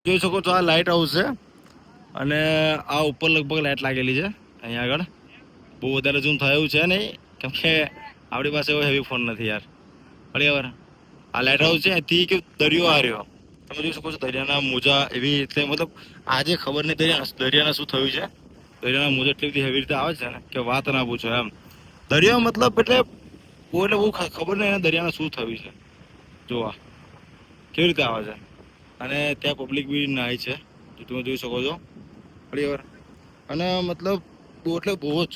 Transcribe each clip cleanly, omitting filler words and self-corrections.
જોઈ શકો છો આ લાઇટ હાઉસ છે અને આ ઉપર લગભગ લાઇટ લાગેલી છે અહીંયા આગળ. બહુ વધારે ઝૂમ થયું છે નહીં કેમ કે આપણી પાસે એવો હેવી ફોન નથી યાર. બરાબર, આ લાઇટ હાઉસ છે અહીંથી કે દરિયો આ રહ્યો તમે જોઈ શકો છો. દરિયાના મોજા એવી રીતે મતલબ આજે ખબર નહીં દરિયાના શું થયું છે. દરિયાના મોજા એટલી બધી હેવી રીતે આવે છે ને કે વાત ના પૂછો એમ. દરિયો મતલબ એટલે બહુ ખબર નહીં એને દરિયાને શું થયું છે. જોવા કેવી રીતે આવે છે અને ત્યાં પબ્લિક બી નાય છે તમે જોઈ શકો છો. બરાબર, અને મતલબ બહુ જ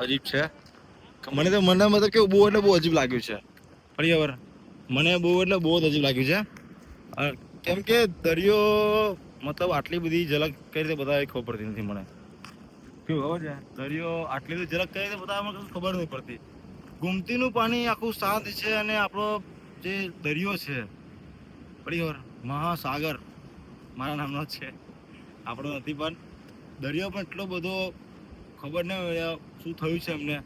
અજીબ છે. મને મતલબ કે બહુ અજીબ લાગ્યું છે. બરાબર, મને બહુ જ અજીબ લાગ્યું છે કેમ કે દરિયો મતલબ આટલી બધી ઝલક કઈ રીતે બતાવે ખબર પડતી નથી મને. કેવું ખબર છે, દરિયો આટલી બધી ઝલક કઈ રીતે બતાવે મને ખબર નથી પડતી. ગુમતીનું પાણી આખું શાંત છે અને આપણો જે દરિયો છે બરાબર, મહાસાગર મારા નામનો જ છે, આપણો નથી પણ દરિયો પણ એટલો બધો ખબર નહીં શું થયું છે એમને.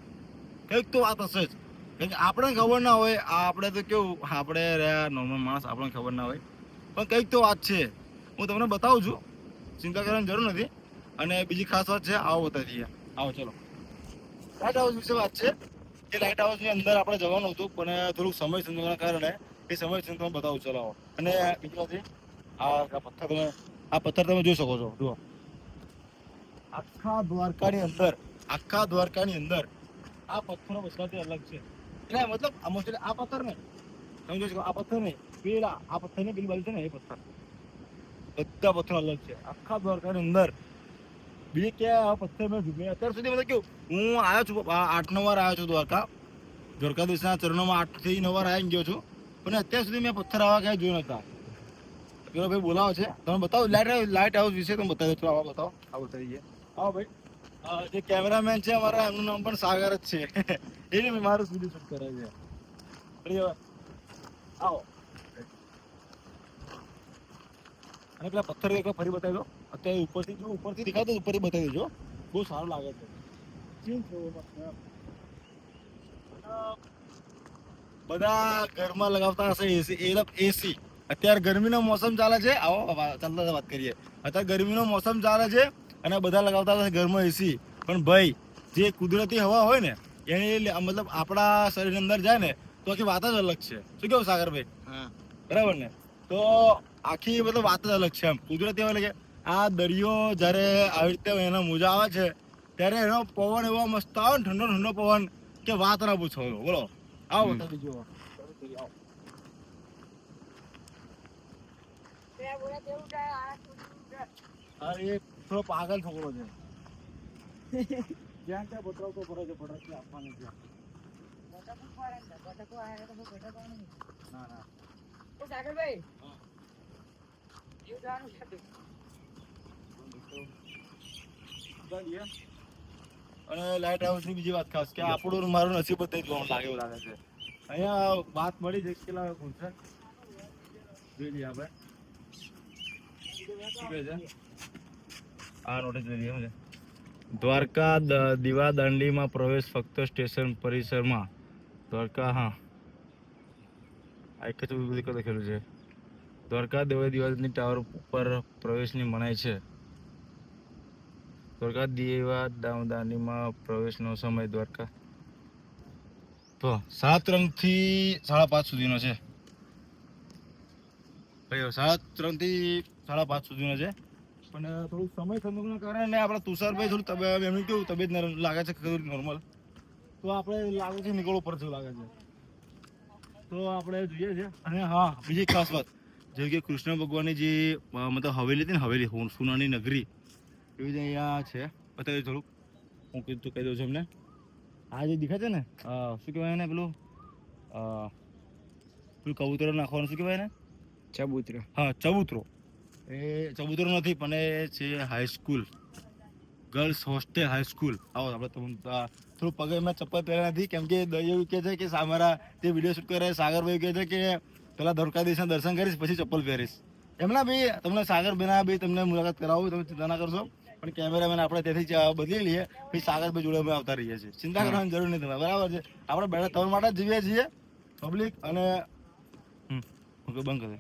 કંઈક તો વાત હશે જ, કેમ કે આપણે ખબર ના હોય. આપણે તો કેવું આપણે રહ્યા નોર્મલ માણસ, આપણને ખબર ના હોય પણ કંઈક તો વાત છે. હું તમને બતાવું છું, ચિંતા કરવાની જરૂર નથી. અને બીજી ખાસ વાત છે, આવો બતાવી દઈએ. આવો ચલો. લાઇટ હાઉસ વિશે વાત છે. એ લાઇટ હાઉસની અંદર આપણે જવાનું હતું પણ થોડુંક સમય સંજોગોના કારણે એ સમય તમને બતાવું. ચલો આવો. અને બીજું આ પથ્થર તમે જોઈ શકો છો. જુઓ, આખા દ્વારકાની અંદર આ પથ્થરો બધાથી અલગ છે. એટલે મતલબ આ પથ્થર ને તમે જોઈ શકો, આ પથ્થર નહીં પેલા આ પથ્થર ની પેલી બાજુ છે ને એ પથ્થર, બધા પથ્થર અલગ છે આખા દ્વારકાની અંદર. બીજે ક્યાં આ પથ્થર મેં જોયું અત્યાર સુધી. મતલબ કેવું, હું આવ્યો છું 8-9 વાર આવ્યો છું દ્વારકાધીશના ચરણોમાં 8 થી 9 વાર આવી ગયો છું પણ અત્યાર સુધી મેં પથ્થર આવા ક્યાંય જોયું નતા. પેલો ભાઈ બોલાવો છે, તમે બતાવો લાઇટ હાઉસ વિશે તમે બતાવી દો. આવા બતાવો, આ બતાવી દઈએ. આવો ભાઈ, જે કેમેરામેન છે અમારા એમનું નામ પણ સાગર જ છે. એને મારું વિડીયો શૂટ કરે છે. આવો અને પેલા પથ્થર એક ફરી બતાવી દો. અત્યારે ઉપરથી દેખાતો ઉપરથી બતાવી દેજો, બહુ સારું લાગે છે. બધા ઘરમાં લગાવતા હશે એસી. અત્યારે ગરમીનો મોસમ ચાલે છે. આવો ચાલતા વાત કરીએ. અત્યારે ગરમીનો મોસમ ચાલે છે અને બધા લગાવતા હશે ઘરમાં એસી. પણ ભાઈ, જે કુદરતી હવા હોય ને એની મતલબ આપણા શરીરની અંદર જાય ને તો આખી વાત જ અલગ છે. શું કેવું સાગરભાઈ? બરાબર ને? તો આખી મતલબ વાત જ અલગ છે એમ. કુદરતી હવા એટલે કે આ દરિયો જયારે આવી રીતે એના મોજા આવે છે ત્યારે એનો પવન એવો મસ્ત આવે ને, ઠંડો ઠંડો પવન કે વાત ના પૂછો. બોલો, આવો બતાવી દીજો. એ થોડો પાગલ છોકરો છે. જ્યાં ત્યાં બતરાવતો પડે છે, પટાકી આપવાની છે. ના ના સાગરભાઈ, અને લાઇટ હાઉસ ની બીજી વાત ખાસ કે આપણું મારું નસીબ જ જોવાનું લાગે એવું લાગે છે. અહીંયા વાત મળી છે કેટલા ખુલશે જોઈ લઈએ આપણે. આ નોટિસ જોઈ લઈએ. દ્વારકા દીવાદાંડીમાં પ્રવેશ ફક્ત સ્ટેશન પરિસરમાં. દ્વારકા, હા આ એક જ લખેલું છે. દ્વારકા દીવાદાંડી ટાવર ઉપર પ્રવેશની મનાઈ છે. દ્વારકા દીવાદાંડીમાં પ્રવેશનો સમય દ્વારકા તો 7:03 થી 5:30 સુધીનો છે. 7:03 થી 5:30 સુધીનો છે. પણ થોડુંક સમય સંજોગોના કારણે આપણા તુષારભાઈ થોડું એમનું કેવું તબિયત લાગે છે નોર્મલ, તો આપણે લાગે છે નીકળવું પડશે લાગે છે. તો આપણે જોઈએ છે. અને હા, બીજી ખાસ વાત જેવી કે કૃષ્ણ ભગવાનની જે મતલબ હવેલી હતી ને, હવેલી સોનાની નગરી એવી જ અહીંયા છે. બતાવી થોડુંક હું કીધું કહી દઉં છું એમને. આ જે દેખાય છે ને, શું કહેવાય એને, પેલું કબૂતરો નાખવાનું શું કહેવાય ને? ચબૂતરો. હા, ચબૂતરો. એ ચબૂતરો નથી પણ એ છે હાઈસ્કૂલ, ગર્લ્સ હોસ્ટેલ હાઈસ્કૂલ. આવો આપણે થોડું પગે મેં ચપ્પલ પહેર્યા નથી કેમ કે એવું કહે છે કે મારા જે વિડીયો શૂટ કરે સાગરભાઈ કહે છે કે પેલા દ્વારકાધીશના દર્શન કરીશ પછી ચપ્પલ પહેરીશ. એમના ભાઈ તમને સાગરભાઈના ભાઈ તમને મુલાકાત કરાવું, તમે ચિંતા ના કરશો. પણ કેમેરામેન આપણે ત્યાંથી બદલી લઈએ પછી સાગરભાઈ જોડે અમે આવતા રહીએ છીએ. ચિંતા કરવાની જરૂર નહીં. તમે બરાબર છે? આપણે બેઠા તમારા માટે જ જીવીએ છીએ પબ્લિક. અને બંધ કરે